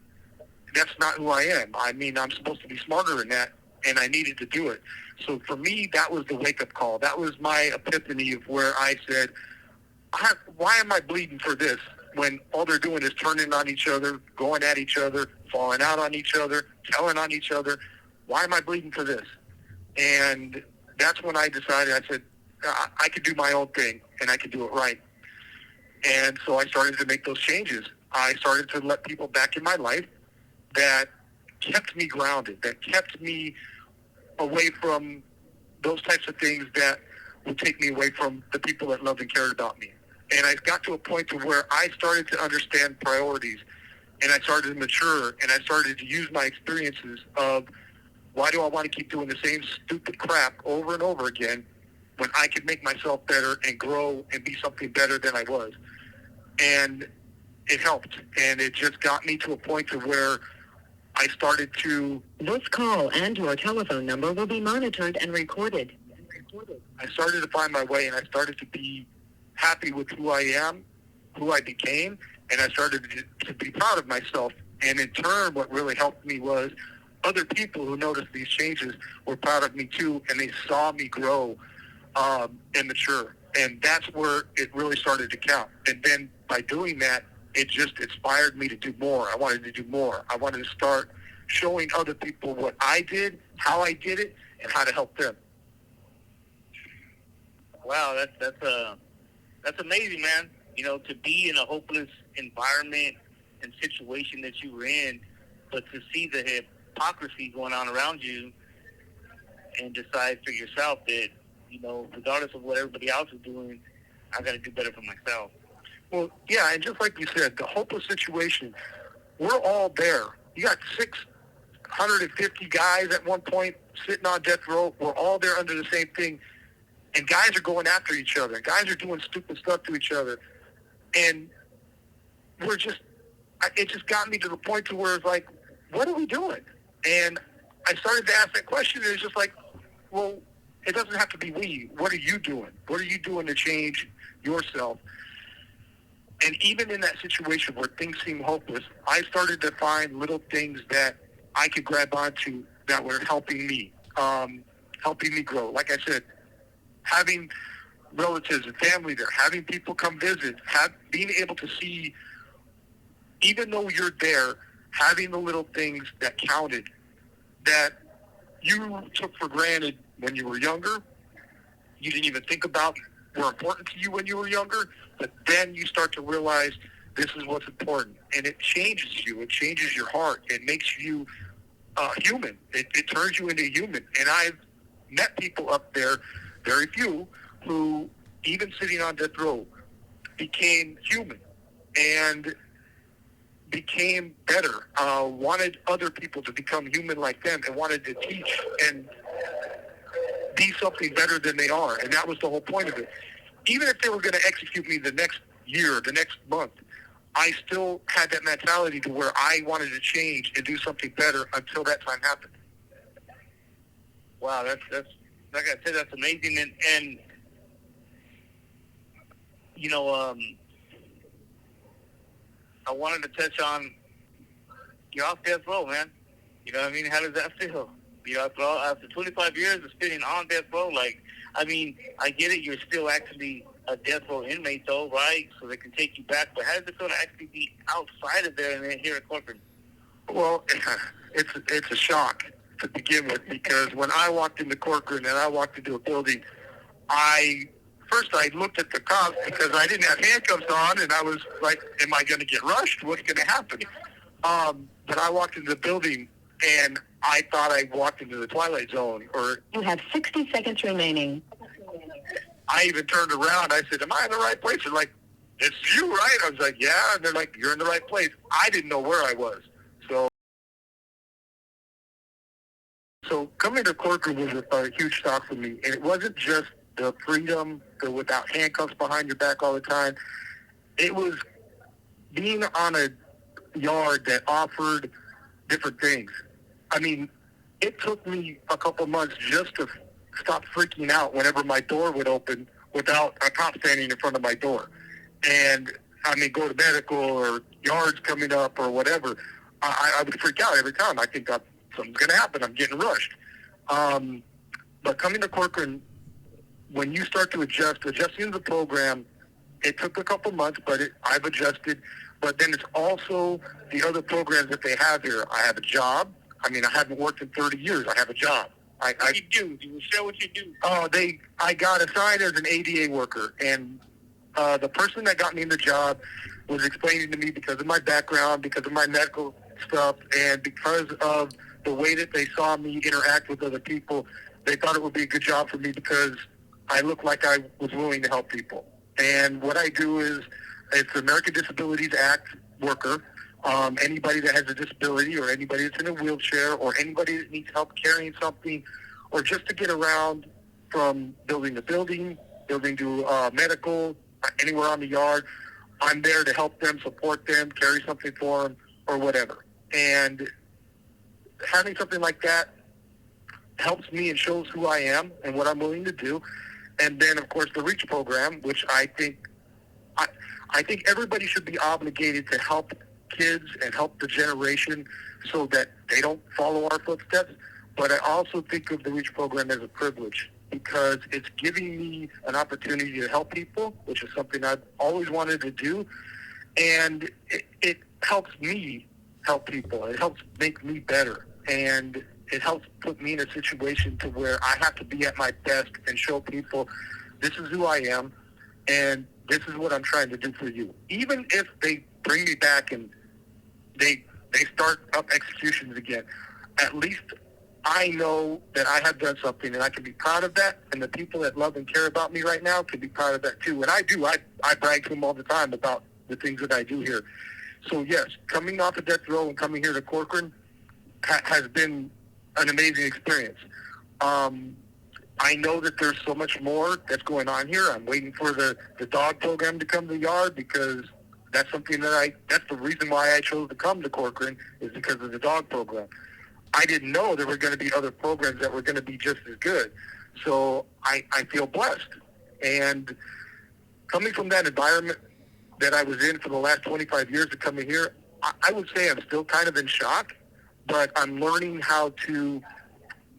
That's not who I am. I mean, I'm supposed to be smarter than that, and I needed to do it. So for me, that was the wake-up call. That was my epiphany of where I said, why am I bleeding for this when all they're doing is turning on each other, going at each other, falling out on each other, telling on each other? Why am I bleeding for this? And that's when I decided, I said, I could do my own thing, and I could do it right. And so I started to make those changes. I started to let people back in my life that kept me grounded, that kept me away from those types of things that would take me away from the people that loved and cared about me. And I got to a point to where I started to understand priorities, and I started to mature, and I started to use my experiences of why do I want to keep doing the same stupid crap over and over again when I could make myself better and grow and be something better than I was. And it helped, and it just got me to a point to where I started to... This call and your telephone number will be monitored and recorded. I started to find my way, and I started to be happy with who I am, who I became, and I started to be proud of myself. And in turn, what really helped me was other people who noticed these changes were proud of me too, and they saw me grow and mature. And that's where it really started to count. And then by doing that, it just inspired me to do more. I wanted to do more. I wanted to start showing other people what I did, how I did it, and how to help them. Wow, that's amazing, man. You know, to be in a hopeless environment and situation that you were in, but to see the hypocrisy going on around you and decide for yourself that, you know, regardless of what everybody else is doing, I got to do better for myself. Well, yeah, and just like you said, the hopeless situation, we're all there. You got 650 guys at one point sitting on death row. We're all there under the same thing. And guys are going after each other. Guys are doing stupid stuff to each other. And it just got me to the point to where it's like, what are we doing? And I started to ask that question, and it's just like, well, it doesn't have to be we. What are you doing? What are you doing to change yourself? And even in that situation where things seem hopeless, I started to find little things that I could grab onto that were helping me grow. Like I said, having relatives and family there, having people come visit, being able to see, even though you're there, having the little things that counted, that you took for granted when you were younger, you didn't even think about were important to you when you were younger, but then you start to realize this is what's important. And it changes you. It changes your heart. It makes you human. It turns you into a human. And I've met people up there, very few, who, even sitting on death row, became human and became better, wanted other people to become human like them, and wanted to teach and be something better than they are. And that was the whole point of it. Even if they were going to execute me the next year, the next month, I still had that mentality to where I wanted to change and do something better until that time happened. Wow, that's like I said, that's amazing. And you know, I wanted to touch on you're off death row, man. You know what I mean? How does that feel? You know, after 25 years of spending on death row, like, I mean, I get it. You're still actually a death row inmate, though, right? So they can take you back. But how does it feel to actually be outside of there and then here at Corcoran? Well, it's a shock to begin with, because when I walked into Corcoran and I walked into a building, I looked at the cops because I didn't have handcuffs on, and I was like, am I going to get rushed? What's going to happen? But I walked into the building, and I thought I walked into the Twilight Zone. Or You have 60 seconds remaining. I even turned around. I said, am I in the right place? They're like, it's you, right? I was like, yeah. And they're like, you're in the right place. I didn't know where I was. So coming to Corcoran was a huge shock for me. And it wasn't just the freedom, the without handcuffs behind your back all the time. It was being on a yard that offered different things. I mean, it took me a couple months just to stop freaking out whenever my door would open without a cop standing in front of my door. And, I mean, go to medical or yards coming up or whatever. I would freak out every time. I think something's going to happen. I'm getting rushed. But coming to Corcoran, when you start to adjusting the program, it took a couple months, but I've adjusted. But then it's also the other programs that they have here. I have a job. I mean, I haven't worked in 30 years. I have a job. What do you do? You share what you do. I got assigned as an ADA worker, and the person that got me in the job was explaining to me, because of my background, because of my medical stuff, and because of the way that they saw me interact with other people, they thought it would be a good job for me because I looked like I was willing to help people. And what I do is, it's the American Disabilities Act worker. Anybody that has a disability, or anybody that's in a wheelchair, or anybody that needs help carrying something, or just to get around from building to building to medical, anywhere on the yard, I'm there to help them, support them, carry something for them, or whatever. And having something like that helps me and shows who I am and what I'm willing to do. And then, of course, the REACH program, which I think everybody should be obligated to help kids and help the generation so that they don't follow our footsteps. But I also think of the REACH program as a privilege, because it's giving me an opportunity to help people, which is something I've always wanted to do. And it helps me help people. It helps make me better. And it helps put me in a situation to where I have to be at my best and show people, this is who I am, and this is what I'm trying to do for you. Even if they bring me back and they start up executions again, at least I know that I have done something, and I can be proud of that, and the people that love and care about me right now can be proud of that too. And I do. I brag to them all the time about the things that I do here. So yes, coming off of death row and coming here to Corcoran has been an amazing experience. I know that there's so much more that's going on here. I'm waiting for the dog program to come to the yard, because that's something that's the reason why I chose to come to Corcoran, is because of the dog program. I didn't know there were going to be other programs that were going to be just as good. So I feel blessed. And coming from that environment that I was in for the last 25 years to coming here, I would say I'm still kind of in shock, but I'm learning how to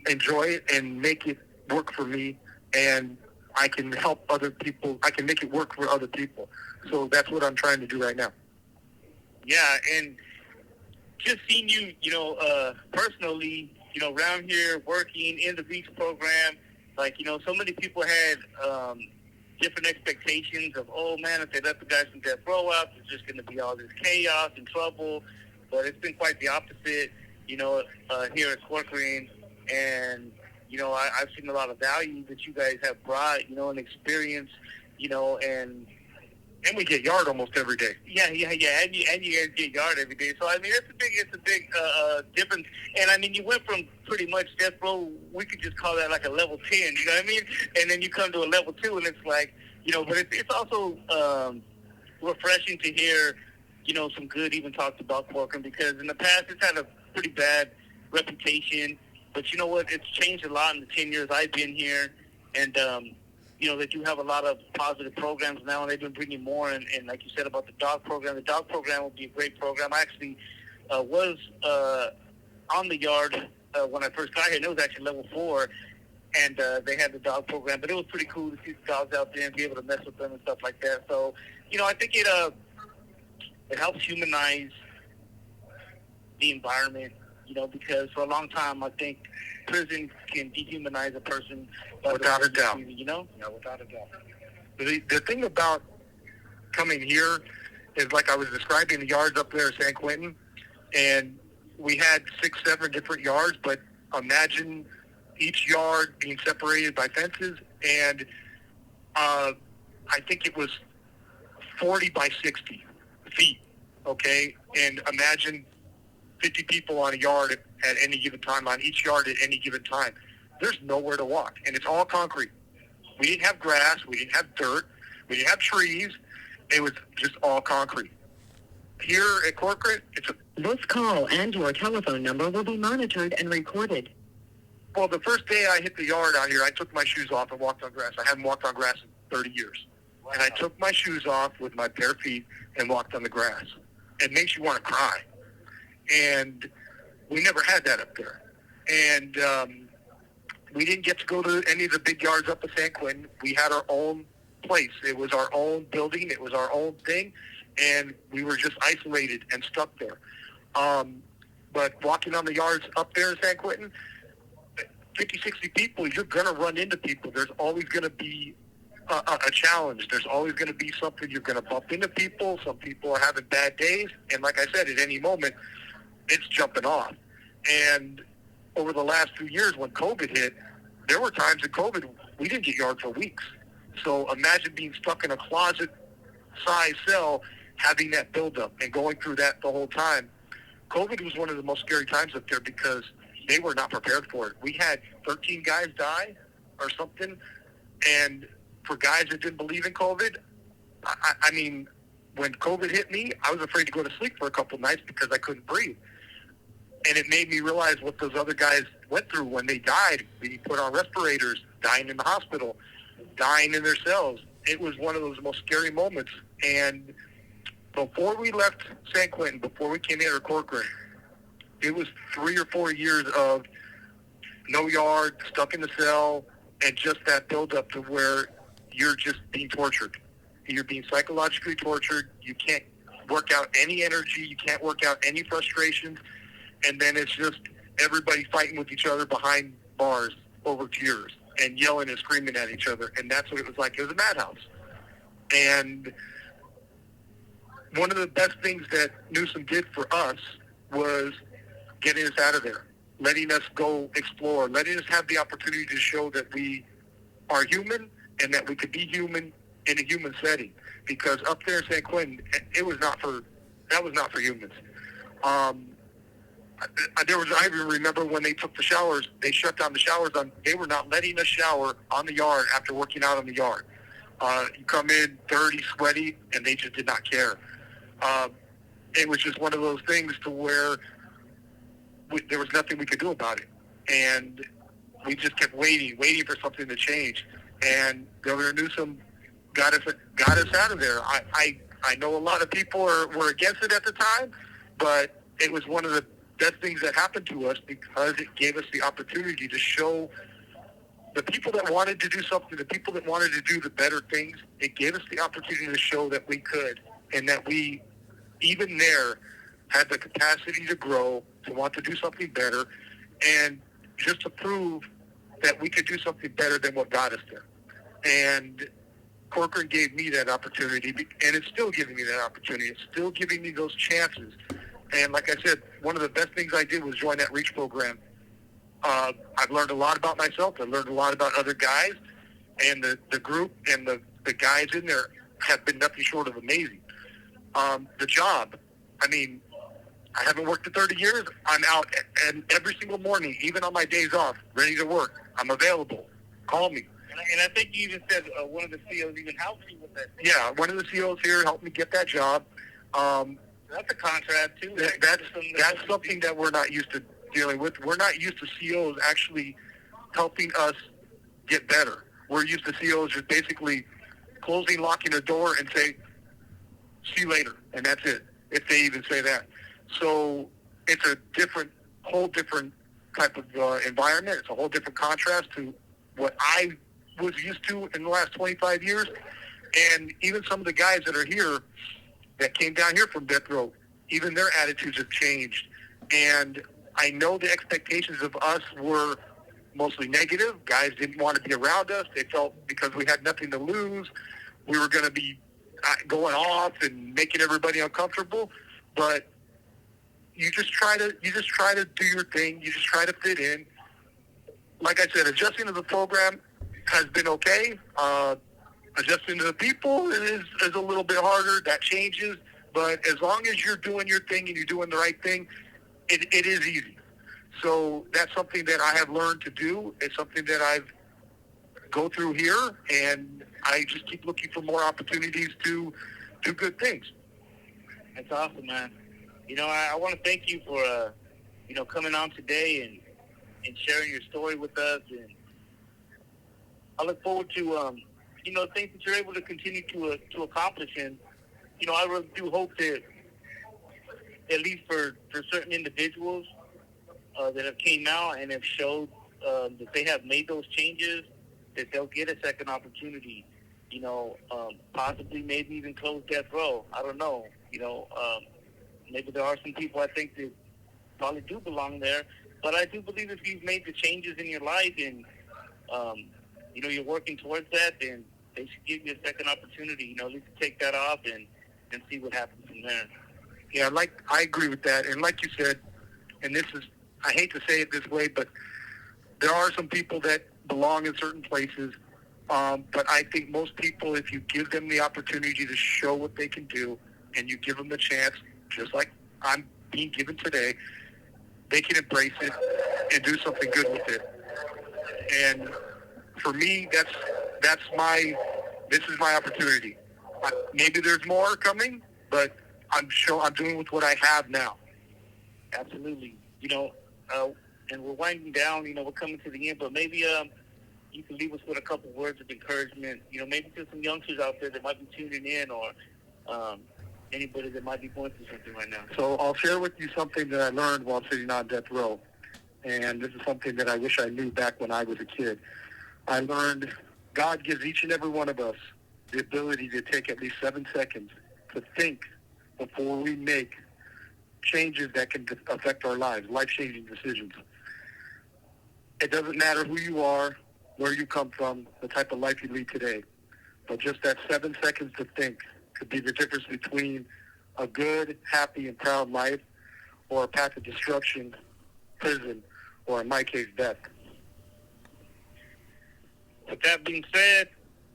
enjoy it and make it work for me, and I can help other people. I can make it work for other people. So that's what I'm trying to do right now. Yeah, and just seeing you, personally, around here working in the REACH program, like, so many people had different expectations of, oh man, if they let the guys from death row out, there's just going to be all this chaos and trouble. But it's been quite the opposite, here at Corcoran. And, I've seen a lot of value that you guys have brought, and experience, and we get yard almost every day. Yeah, and you guys get yard every day. So I mean, it's a big difference. And I mean, you went from pretty much death row. We could just call that like a level 10. You know what I mean? And then you come to a level 2, and it's like, but it's also refreshing to hear, some good even talked about Corcoran, because in the past it's had a pretty bad reputation. But you know what? It's changed a lot in the 10 years I've been here. And they do have a lot of positive programs now, and they've been bringing more. And like you said about the dog program will be a great program. I actually was on the yard when I first got here, and it was actually level 4, and they had the dog program. But it was pretty cool to see the dogs out there and be able to mess with them and stuff like that. So, I think it helps humanize the environment, because for a long time I think prison can dehumanize a person. Without a doubt. Yeah, without a doubt. The thing about coming here is, like I was describing, the yards up there at San Quentin, and we had 6, 7 different yards, but imagine each yard being separated by fences, and I think it was 40 by 60 feet, okay? And imagine 50 people on a yard at any given time, on each yard at any given time. There's nowhere to walk, and it's all concrete. We didn't have grass. We didn't have dirt. We didn't have trees. It was just all concrete. Here at Corcoran, This call and your telephone number will be monitored and recorded. Well, the first day I hit the yard out here, I took my shoes off and walked on grass. I haven't walked on grass in 30 years. Wow. And I took my shoes off with my bare feet and walked on the grass. It makes you want to cry. And we never had that up there. And we didn't get to go to any of the big yards up at San Quentin. We had our own place. It was our own building. It was our own thing. And we were just isolated and stuck there. But walking on the yards up there in San Quentin, 50, 60 people, you're going to run into people. There's always going to be a challenge. There's always going to be something. You're going to bump into people. Some people are having bad days. And like I said, at any moment, it's jumping off. And over the last few years when COVID hit, there were times in COVID we didn't get yard for weeks. So imagine being stuck in a closet-sized cell, having that buildup and going through that the whole time. COVID was one of the most scary times up there because they were not prepared for it. We had 13 guys die or something, and for guys that didn't believe in COVID, I mean, when COVID hit me, I was afraid to go to sleep for a couple of nights because I couldn't breathe. And it made me realize what those other guys went through when they died, being put on respirators, dying in the hospital, dying in their cells. It was one of those most scary moments. And before we left San Quentin, before we came here to Corcoran, it was 3 or 4 years of no yard, stuck in the cell, and just that buildup to where you're just being tortured. You're being psychologically tortured. You can't work out any energy. You can't work out any frustrations. And then it's just everybody fighting with each other behind bars over tears and yelling and screaming at each other. And that's what it was like. It was a madhouse. And one of the best things that Newsom did for us was getting us out of there, letting us go explore, letting us have the opportunity to show that we are human and that we could be human in a human setting. Because up there in San Quentin, that was not for humans. I even remember when they took the showers, they shut down the showers. They were not letting us shower on the yard after working out on the yard. You come in dirty, sweaty, and they just did not care. It was just one of those things to where there was nothing we could do about it. And we just kept waiting for something to change. And Governor Newsom got us out of there. I know a lot of people were against it at the time, but it was one of the best things that happened to us because it gave us the opportunity to show the people that wanted to do something, the people that wanted to do the better things. It gave us the opportunity to show that we could, and that we, even there, had the capacity to grow, to want to do something better, and just to prove that we could do something better than what got us there. And Corcoran gave me that opportunity, and it's still giving me that opportunity. It's still giving me those chances. And like I said, one of the best things I did was join that REACH program. I've learned a lot about myself. I've learned a lot about other guys. And the group and the guys in there have been nothing short of amazing. The job, I mean, I haven't worked in 30 years. I'm out and every single morning, even on my days off, ready to work. I'm available. Call me. And I think you even said one of the CEOs even helped you with that. Yeah, one of the CEOs here helped me get that job. That's a contract, too. That's something that we're not used to dealing with. We're not used to CEOs actually helping us get better. we're used to COs just basically closing, locking the door, and say, "See you later," and that's it. If they even say that, so it's a whole different type of environment. It's a whole different contrast to what I was used to in the last 25 years. And even some of the guys that are here that came down here from death row, even their attitudes have changed. And I know the expectations of us were mostly negative. Guys didn't want to be around us. They felt because we had nothing to lose, we were going to be going off and making everybody uncomfortable. But you just try to do your thing. You just try to fit in. Like I said, adjusting to the program has been okay. Adjusting to the people is a little bit harder. That changes. But as long as you're doing your thing and you're doing the right thing, it is easy. So that's something that I have learned to do. It's something that I've go through here, and I just keep looking for more opportunities to do good things. That's awesome, man. I want to thank you for, coming on today and sharing your story with us. And I look forward to, things that you're able to continue to accomplish. And, I really do hope that, at least for certain individuals that have came out and have showed that they have made those changes, that they'll get a second opportunity, possibly maybe even close death row. I don't know. Maybe there are some people I think that probably do belong there. But I do believe if you've made the changes in your life and, you're working towards that, then they should give you a second opportunity, at least take that off and see what happens from there. Yeah, I agree with that. And like you said, and I hate to say it this way, but there are some people that belong in certain places. But I think most people, if you give them the opportunity to show what they can do and you give them the chance, just like I'm being given today, they can embrace it and do something good with it. And for me, this is my opportunity. Maybe there's more coming, but I'm doing with what I have now. Absolutely. And we're winding down, we're coming to the end, but maybe you can leave us with a couple words of encouragement, maybe to some youngsters out there that might be tuning in, or anybody that might be going through something right now. So I'll share with you something that I learned while sitting on death row. And this is something that I wish I knew back when I was a kid. I learned God gives each and every one of us the ability to take at least 7 seconds to think before we make changes that can affect our lives, life-changing decisions. It doesn't matter who you are, where you come from, the type of life you lead today. But just that 7 seconds to think could be the difference between a good, happy, and proud life or a path of destruction, prison, or in my case, death. With that being said,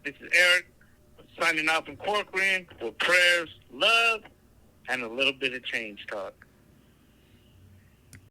this is Eric signing off from Corcoran with prayers, love, and a little bit of change talk.